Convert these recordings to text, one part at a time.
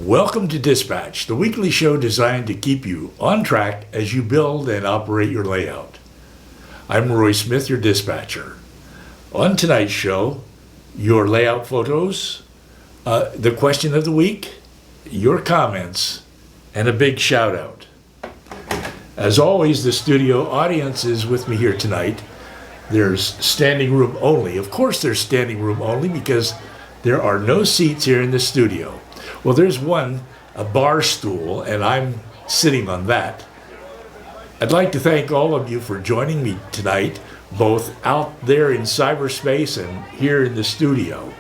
Welcome to Dispatch, the weekly show designed to keep you on track as you build and operate your layout. I'm Roy Smith, your dispatcher. On tonight's show, your layout photos, the question of the week, your comments, and a big shout out. As always, the studio audience is with me here tonight. There's standing room only. Of course there's standing room only because there are no seats here in the studio. Well, there's one, a bar stool, and I'm sitting on that. I'd like to thank all of you for joining me tonight, both out there in cyberspace and here in the studio.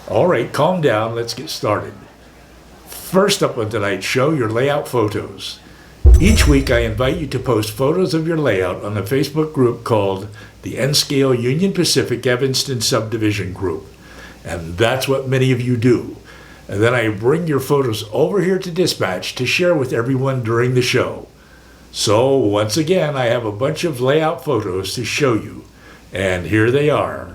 All right, calm down, let's get started. First up on tonight's show, your layout photos. Each week I invite you to post photos of your layout on the Facebook group called the N-Scale Union Pacific Evanston Subdivision Group. And that's what many of you do. And then I bring your photos over here to Dispatch to share with everyone during the show. So once again, I have a bunch of layout photos to show you. And here they are.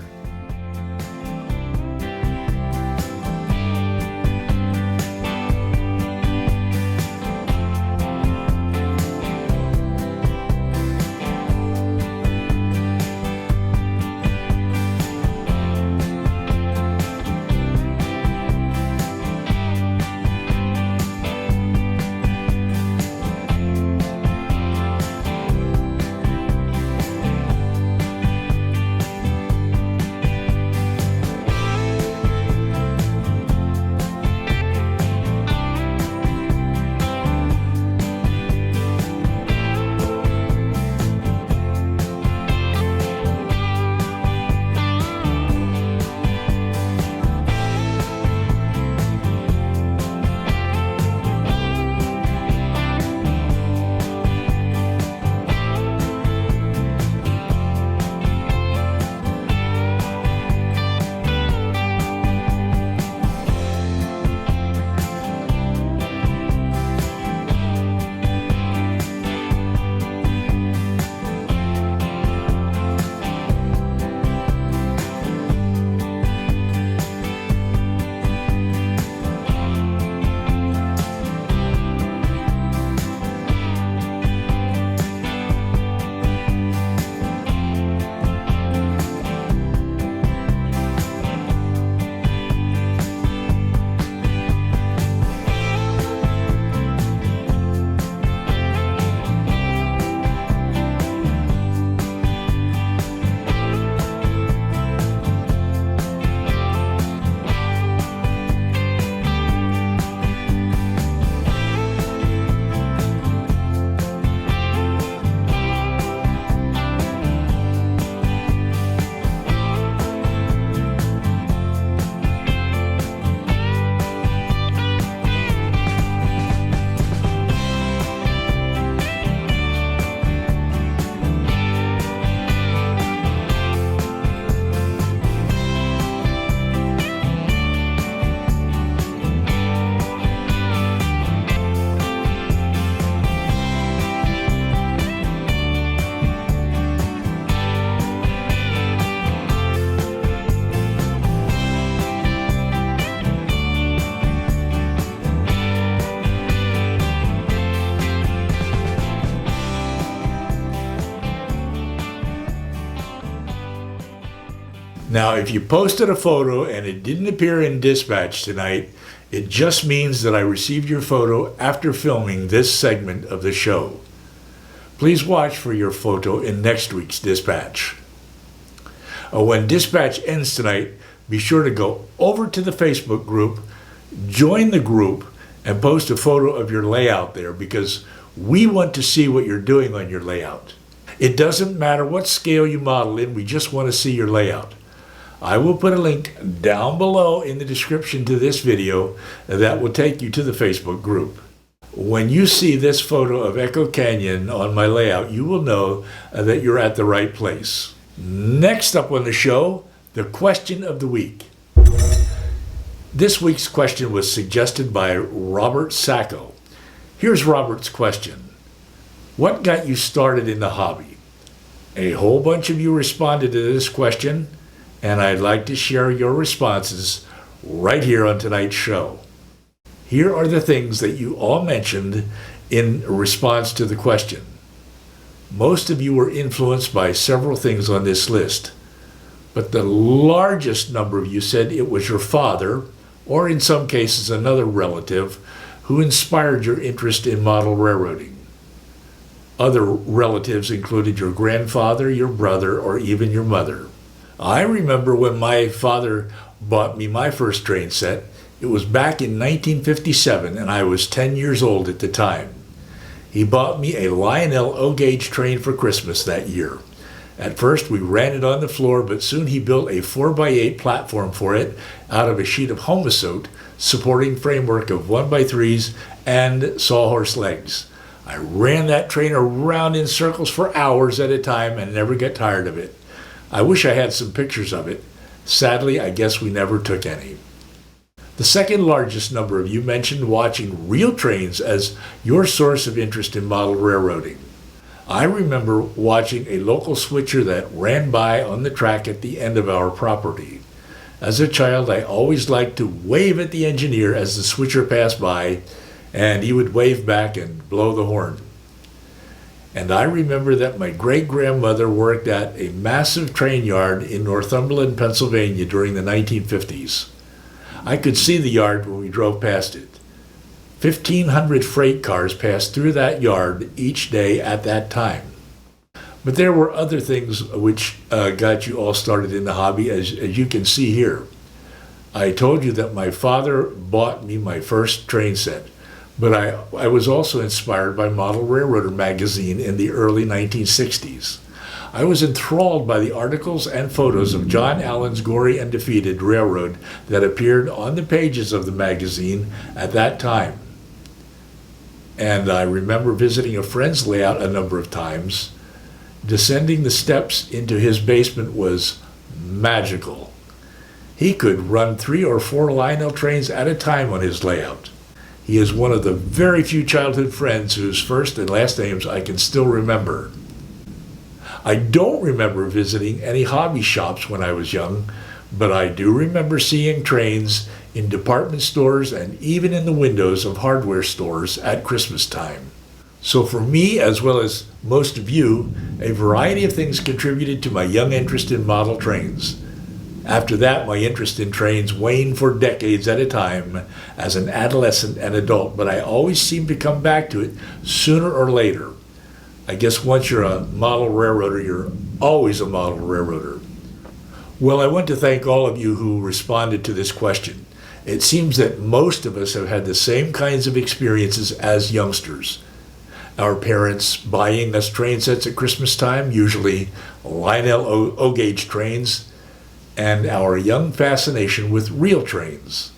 Now, if you posted a photo and it didn't appear in Dispatch tonight, it just means that I received your photo after filming this segment of the show. Please watch for your photo in next week's Dispatch. When Dispatch ends tonight, be sure to go over to the Facebook group, join the group, and post a photo of your layout there because we want to see what you're doing on your layout. It doesn't matter what scale you model in, we just want to see your layout. I will put a link down below in the description to this video that will take you to the Facebook group. When you see this photo of Echo Canyon on my layout, you will know that you're at the right place. Next up on the show, the question of the week. This week's question was suggested by Robert Sacco. Here's Robert's question. What got you started in the hobby? A whole bunch of you responded to this question, and I'd like to share your responses right here on tonight's show. Here are the things that you all mentioned in response to the question. Most of you were influenced by several things on this list, but the largest number of you said it was your father, or in some cases another relative, who inspired your interest in model railroading. Other relatives included your grandfather, your brother, or even your mother. I remember when my father bought me my first train set. It was back in 1957, and I was 10 years old at the time. He bought me a Lionel O-gauge train for Christmas that year. At first, we ran it on the floor, but soon he built a 4x8 platform for it out of a sheet of homosote, supporting framework of 1x3s and sawhorse legs. I ran that train around in circles for hours at a time and never got tired of it. I wish I had some pictures of it. Sadly, I guess we never took any. The second largest number of you mentioned watching real trains as your source of interest in model railroading. I remember watching a local switcher that ran by on the track at the end of our property. As a child, I always liked to wave at the engineer as the switcher passed by, and he would wave back and blow the horn. And I remember that my great-grandmother worked at a massive train yard in Northumberland, Pennsylvania during the 1950s. I could see the yard when we drove past it. 1,500 freight cars passed through that yard each day at that time. But there were other things which got you all started in the hobby, as you can see here. I told you that my father bought me my first train set, but I was also inspired by Model Railroader magazine in the early 1960s. I was enthralled by the articles and photos of John Allen's gory and defeated railroad that appeared on the pages of the magazine at that time. And I remember visiting a friend's layout a number of times. Descending the steps into his basement was magical. He could run 3 or 4 Lionel trains at a time on his layout. He is one of the very few childhood friends whose first and last names I can still remember. I don't remember visiting any hobby shops when I was young, but I do remember seeing trains in department stores and even in the windows of hardware stores at Christmas time. So for me, as well as most of you, a variety of things contributed to my young interest in model trains. After that, my interest in trains waned for decades at a time as an adolescent and adult, but I always seemed to come back to it sooner or later. I guess once you're a model railroader, you're always a model railroader. Well, I want to thank all of you who responded to this question. It seems that most of us have had the same kinds of experiences as youngsters. Our parents buying us train sets at Christmas time, usually Lionel O-gauge trains, and our young fascination with real trains.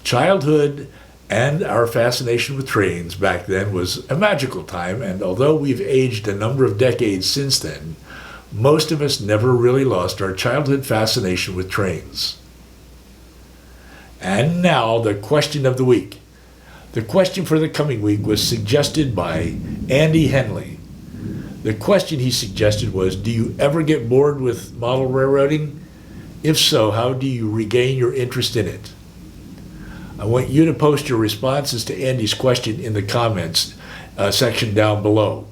Childhood and our fascination with trains back then was a magical time, and although we've aged a number of decades since then, most of us never really lost our childhood fascination with trains. And now, the question of the week. The question for the coming week was suggested by Andy Henley. The question he suggested was, do you ever get bored with model railroading? If so, how do you regain your interest in it? I want you to post your responses to Andy's question in the comments section down below.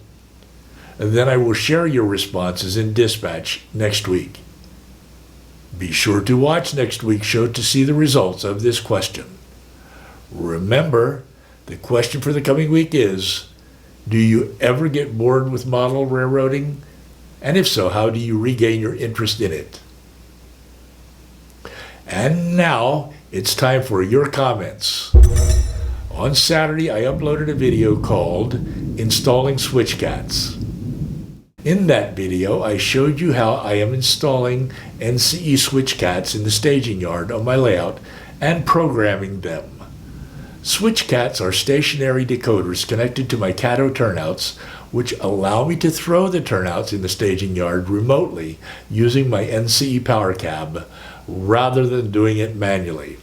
And then I will share your responses in Dispatch next week. Be sure to watch next week's show to see the results of this question. Remember, the question for the coming week is, do you ever get bored with model railroading? And if so, how do you regain your interest in it? And now, it's time for your comments. On Saturday, I uploaded a video called Installing Switchcats. In that video, I showed you how I am installing NCE switchcats in the staging yard on my layout and programming them. Switchcats are stationary decoders connected to my Cato turnouts, which allow me to throw the turnouts in the staging yard remotely using my NCE power cab rather than doing it manually.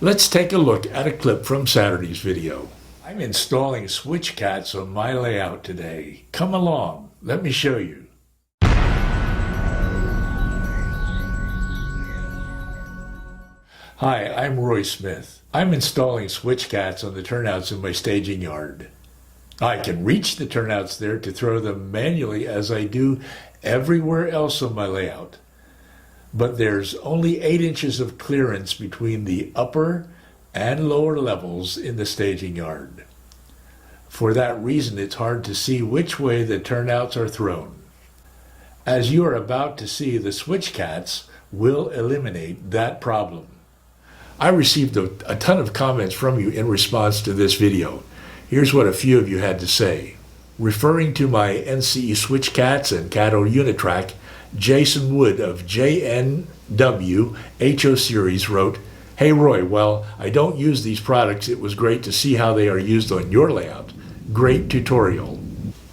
Let's take a look at a clip from Saturday's video. I'm installing switch cats on my layout today. Come along, let me show you. Hi, I'm Roy Smith. I'm installing switch cats on the turnouts in my staging yard. I can reach the turnouts there to throw them manually as I do everywhere else on my layout. But there's only 8 inches of clearance between the upper and lower levels in the staging yard. For that reason, it's hard to see which way the turnouts are thrown. As you are about to see, the switch cats will eliminate that problem. I received a ton of comments from you in response to this video. Here's what a few of you had to say. Referring to my NCE switch cats and Cato Unitrack, Jason Wood of JNW HO Series wrote, "Hey Roy, while I don't use these products, it was great to see how they are used on your layout. Great tutorial."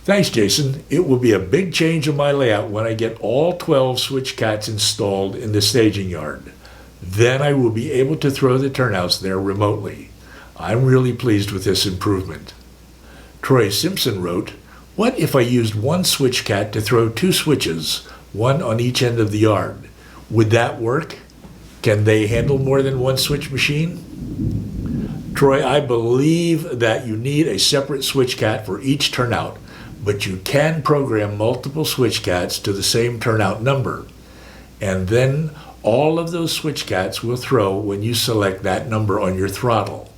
Thanks, Jason. It will be a big change in my layout when I get all 12 switch cats installed in the staging yard. Then I will be able to throw the turnouts there remotely. I'm really pleased with this improvement. Troy Simpson wrote, "What if I used one switch cat to throw 2 switches, one on each end of the yard? Would that work? Can they handle more than one switch machine?" Troy, I believe that you need a separate switch cat for each turnout, but you can program multiple switch cats to the same turnout number. And then all of those switch cats will throw when you select that number on your throttle.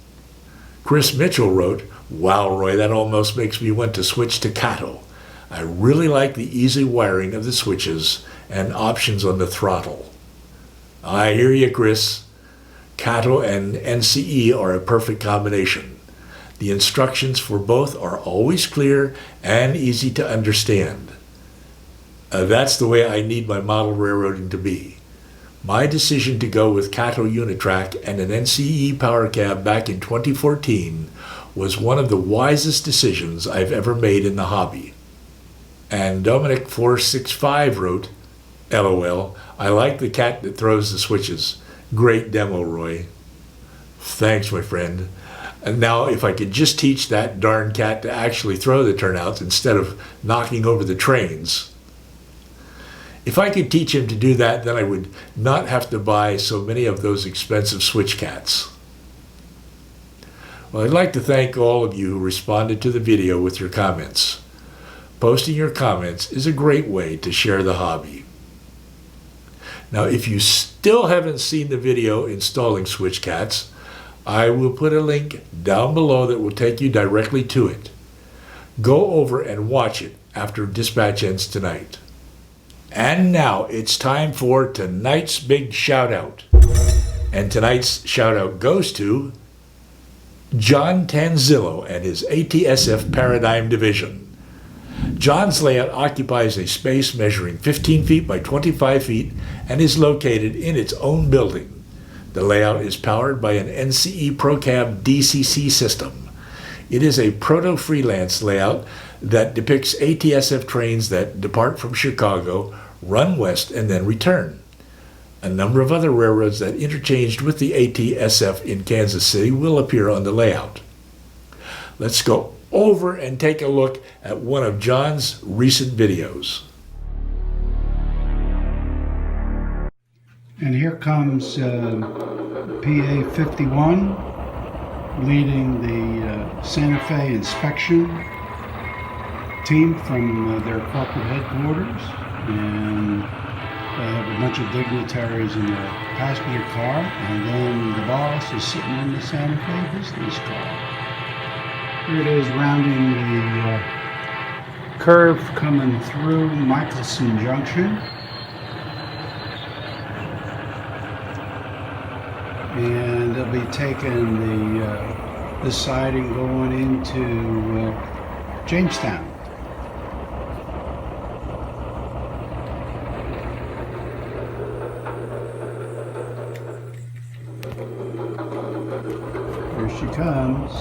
Chris Mitchell wrote, "Wow, Roy, that almost makes me want to switch to Cato. I really like the easy wiring of the switches and options on the throttle." I hear you, Chris. Cato and NCE are a perfect combination. The instructions for both are always clear and easy to understand. That's the way I need my model railroading to be. My decision to go with Cato Unitrack and an NCE power cab back in 2014 was one of the wisest decisions I've ever made in the hobby. And Dominic465 wrote, "LOL, I like the cat that throws the switches. Great demo, Roy." Thanks, my friend. And now if I could just teach that darn cat to actually throw the turnouts instead of knocking over the trains. If I could teach him to do that, then I would not have to buy so many of those expensive switch cats. Well, I'd like to thank all of you who responded to the video with your comments. Posting your comments is a great way to share the hobby. Now, if you still haven't seen the video installing switch cats, I will put a link down below that will take you directly to it. Go over and watch it after dispatch ends tonight. And now it's time for tonight's big shout out. And tonight's shout out goes to John Tanzillo and his ATSF Paradigm Division. John's layout occupies a space measuring 15 feet by 25 feet and is located in its own building. The layout is powered by an NCE ProCab DCC system. It is a proto-freelance layout that depicts ATSF trains that depart from Chicago, run west, and then return. A number of other railroads that interchanged with the ATSF in Kansas City will appear on the layout. Let's go over and take a look at one of John's recent videos. And here comes PA 51 leading the Santa Fe inspection team from their corporate headquarters, and they have a bunch of dignitaries in the passenger car, and then the boss is sitting in the Santa Fe business car. Here it is rounding the curve coming through Michelson Junction. And they'll be taking this siding going into Jamestown. Here she comes.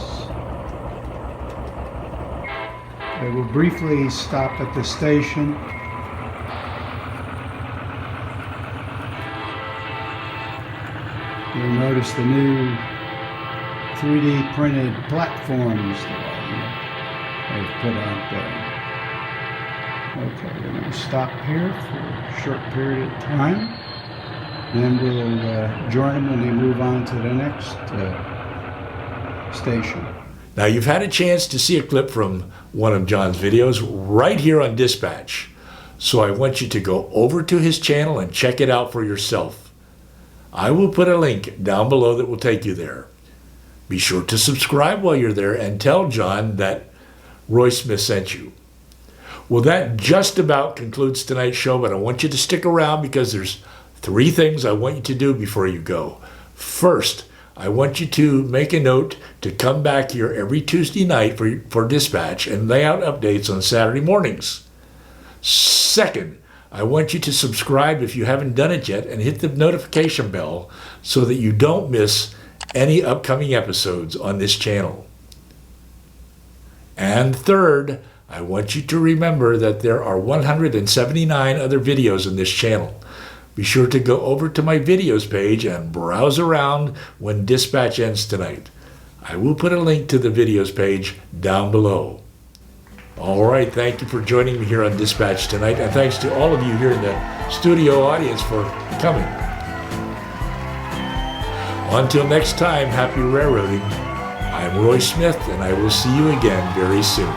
They will briefly stop at the station. You'll notice the new 3D printed platforms that I've put out there. Okay, we're going to stop here for a short period of time. Then we'll join them when they move on to the next station. Now, you've had a chance to see a clip from one of John's videos right here on Dispatch. So I want you to go over to his channel and check it out for yourself. I will put a link down below that will take you there. Be sure to subscribe while you're there and tell John that Roy Smith sent you. Well, that just about concludes tonight's show, but I want you to stick around because there's 3 things I want you to do before you go. First, I want you to make a note to come back here every Tuesday night for Dispatch and lay out updates on Saturday mornings. Second, I want you to subscribe if you haven't done it yet and hit the notification bell so that you don't miss any upcoming episodes on this channel. And third, I want you to remember that there are 179 other videos on this channel. Be sure to go over to my videos page and browse around when Dispatch ends tonight. I will put a link to the videos page down below. All right, thank you for joining me here on Dispatch tonight, and thanks to all of you here in the studio audience for coming. Until next time, happy railroading. I'm Roy Smith, and I will see you again very soon.